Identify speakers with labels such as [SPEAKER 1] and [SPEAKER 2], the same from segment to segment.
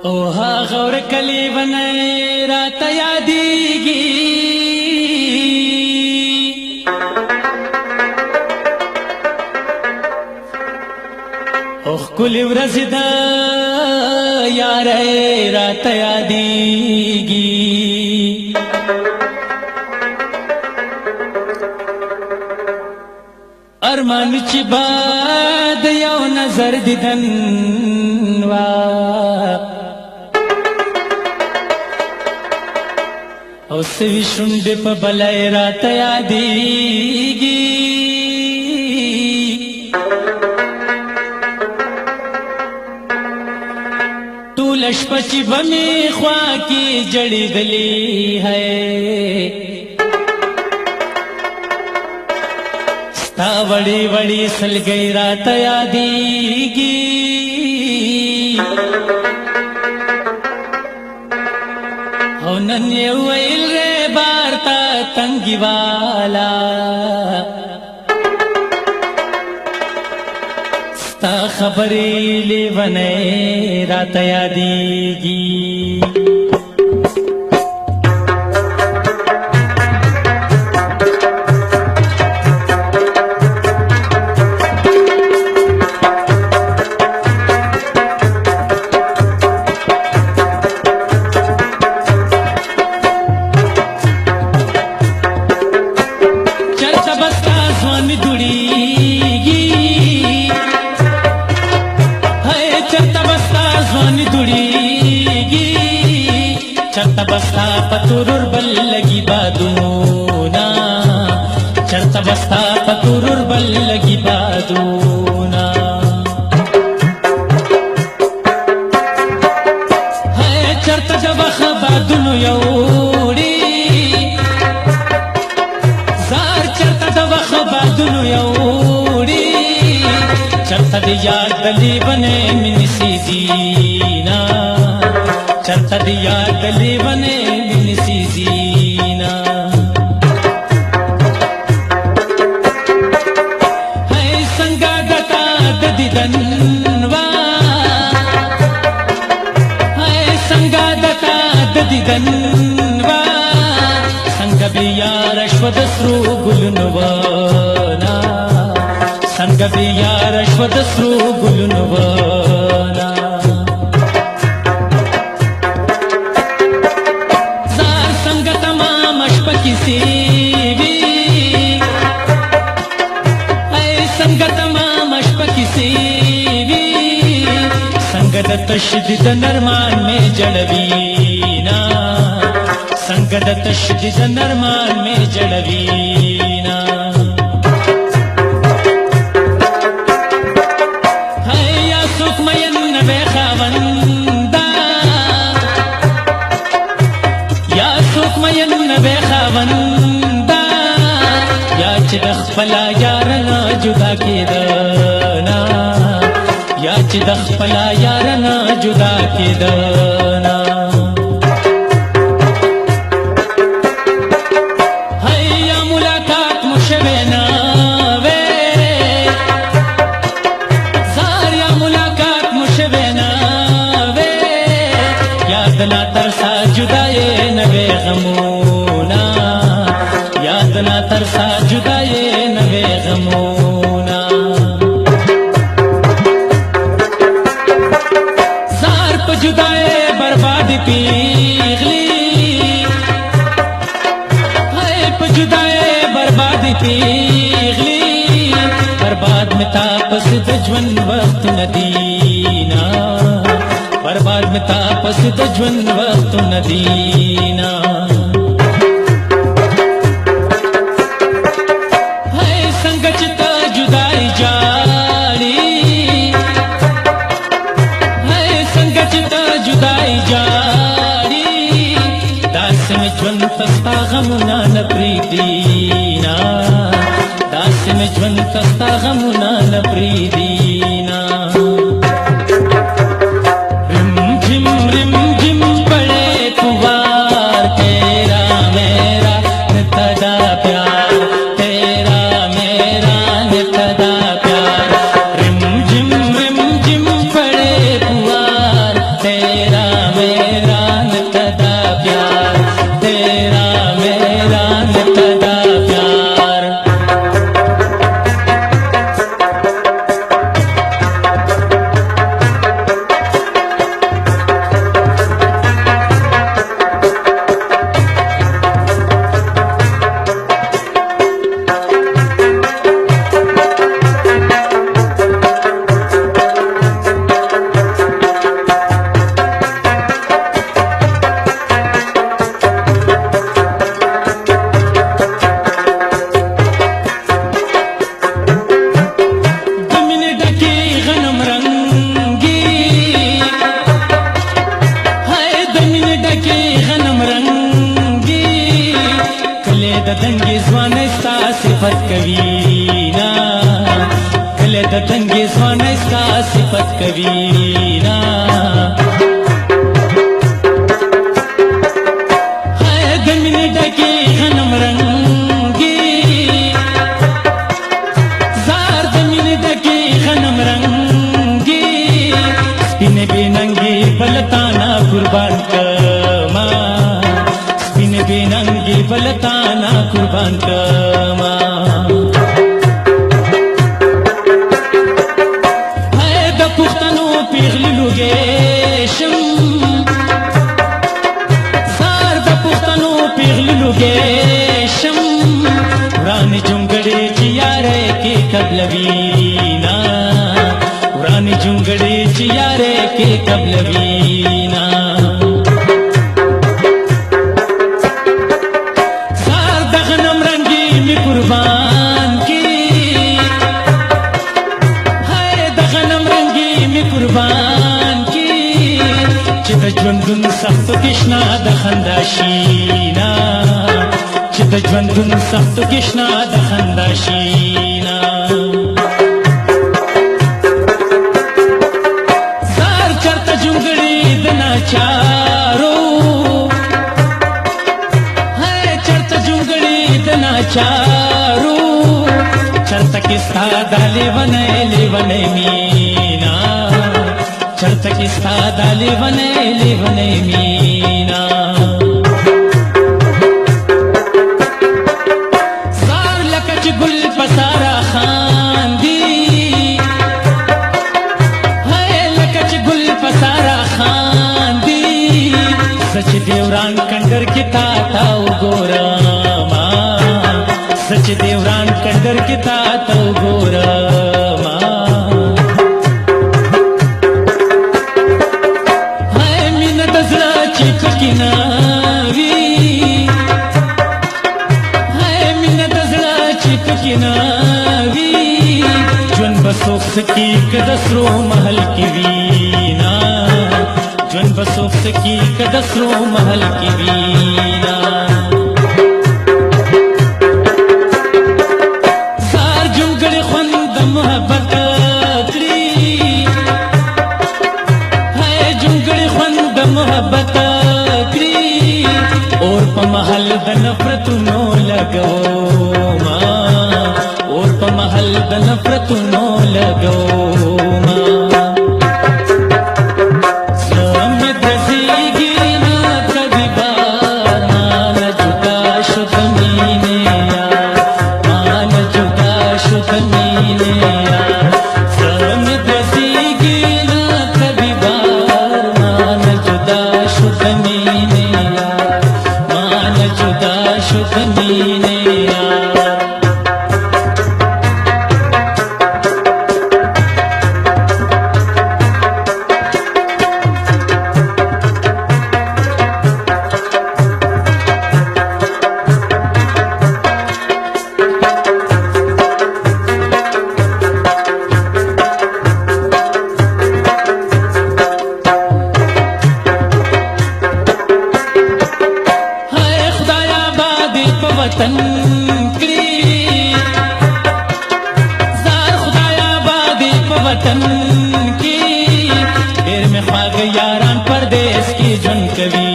[SPEAKER 1] ओहा गौर कली बने रात यादीगी ओह कुल व्रजिद यार रात यादीगी अरमान ची बाद यो नजर दिदनवा उस विशुंड प बलय रात यादीगी तू लशपची बमी ख्वा की जड़ी गली है स्ता वड़ी वड़ी सल गई रात यादीगी नन्हे वैल रे बारता तंगी वाला स्ता खबरी ले बने रात यादीगी चरता बस्ता पतुरुर बल लगी बादूना चरता बस्ता पतुरुर बल लगी बादूना है चरता जबख बादुनु यौड़ी जार चरता जबख बादुनु यौड़ी चरता दिया गली बने मिनसी जीना चरता दिया गली बने मिनसी जीना है संगा गता ददिदनवा है संगा गता ददिदनवा संग बिया रश्वद स्रू गुलनवाना संग बिया रश्वद स्रू गुलनवाना संगत मामशपकी सेवी संगत तशदीद नरमान में जड़वीना संगत तशदीद नरमान में जड़वीना है या सुखमयन नबे खावंदा या सुखमयन नबे खावंदा या चिदख फला यारना जुदा केदना या चिदख फला यारना जुदा केदना है या मुलाकात मुशबेना वे जार या मुलाकात मुशबेना वे याद ना तरसा जुदाए नबे गमूना याद ना तरसा जुदाए नबे गमूना जार प जुदाए बर्बाद पीगली है प जुदाए बर्बाद पीगली बर्बाद में तापस दजवन वक्त नदीना बर्बाद में तापस दजवन वक्त नदीना तस्ता गमुना न प्रीदीना दास में ज्वन तस्ता गमुना न प्रीदीना रिम झिम पड़े पुवार तेरा मेरा नितदा प्यार तेरा मेरा नितदा प्यार रिम झिम पड़े पुवार तेरा ځوانۍ ستا صفت کوي نا د مینې ډکې غنم رنګي زار د مینې ډکې غنم رنګي سپینې بې ننګې بلتانا قربان کما سپینې بې ننګې بلتانا قربان کما ورانی جونگڑی چی یارے کے قبلوینا ورانی جونگڑی چی یارے کے قبلوینا سار دغنم رنگی می قربان کی ہے دغنم رنگی می قربان کی چی دجوندن سخت کشنا دخنداشینا چې د ژوندون سختو کې شنه د خندا شینا زار چرته جونګړي د ناچارو هی چرته جونګړي د ناچارو چرته کې ستا د لیونې مینا چرته کې ستا د لیونې مینا پسارا خاندی ہے لکچ گل پسارا خاندی سچ دیوران کنڈر کی تاو گوراما سچ دیوران کنڈر کی تاو گوراما ہے مینت زړه چې پکې ناوي ناوی جون بسوک سکی کدسرو محل کی وینا جون بسوک سکی کدسرو محل کی وینا سار جونگڑی خوند محبت کری ہے جونگڑی خوند محبت کری اور پا محل د نفرتونو لگو محل د نفرتونو لګو ما سم دزیږي نه کبي بار مان جدا شو تمینه یار مان جدا شو تمینه یار سم دزیږي نه کبي بار مان جدا شو تمینه یار مان جدا شو تمینه یار وطن کړي زار خدای آبادی په وطن کې ډېر مې خواږه یاران پردیس کې ژوند کوي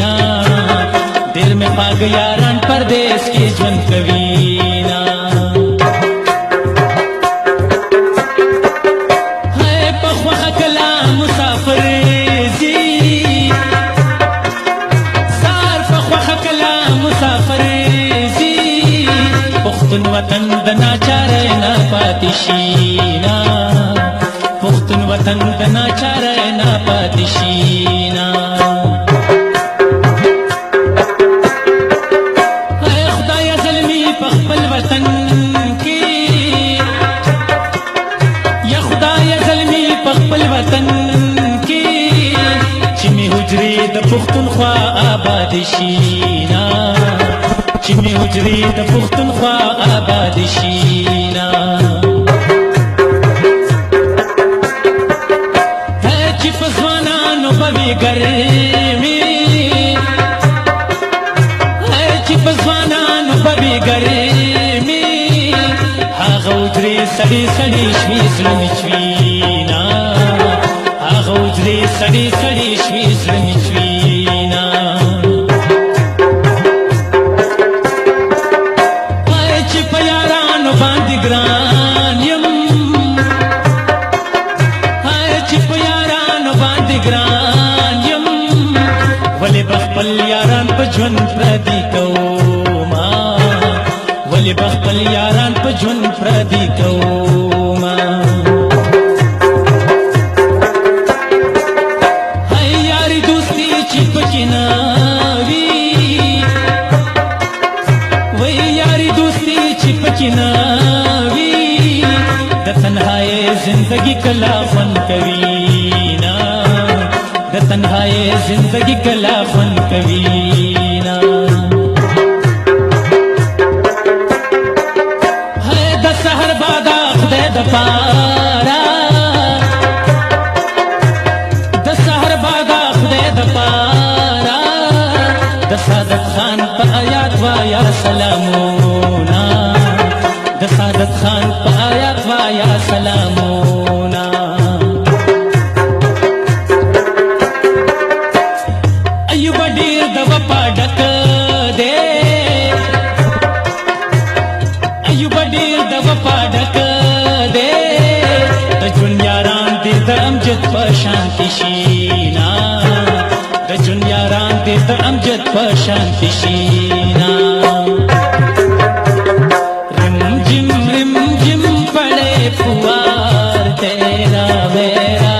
[SPEAKER 1] نا ډېر مې خواږه یاران پردیس کې ژوند کوي نا ہے په خوښه کله مسافر زی زار په خوښه کله مسافر پختون وطن د ناچارې نه پاتې شي نا پختون وطن د ناچارې نه پاتې شي نا اے خدای زلمی په خپل وطن کې یا خدای زلمی په خپل وطن کې چې می حجرې د پختونخوا آباد شي نا چې می حجرې د پښتونخوا آباد شي نا چې په ځوانانو به وي ګرمي چې په ځوانانو به وي ګرمي هغه حجرې سړې سړې شوې زړه مې چوينا هغه حجرې سړې سړې شوې زړه مې چوينا وای چې په یارانو باندې ګران یم وای چې په یارانو باندې ګران یم ولې به خپل یاران په ژوند پردي کوما ولې به خپل یاران په ژوند پردي کوما هی یاري دوستي چې پکې نه وي وای یاري دوستي چې پکې نه وي د تنهایۍ زندګي کلا خوند کوي نه د تنهایۍ زندگی کلا خوند کوي نا ہے د سحر بادا خدای د پارا د سحر بادا خدای د پارا د سعادت خان په آیات وایا سلامونا د سعادت خان په آیات وایا سلامونا ایوب ډیر د وفا ډک دی ایوب ډیر د وفا ډک دی د ژوند یاران دې د امجد په شانتي شینا د ژوند یاران دې د امجد په شانتي شینا رم جم پڑے فوار تیرا میرا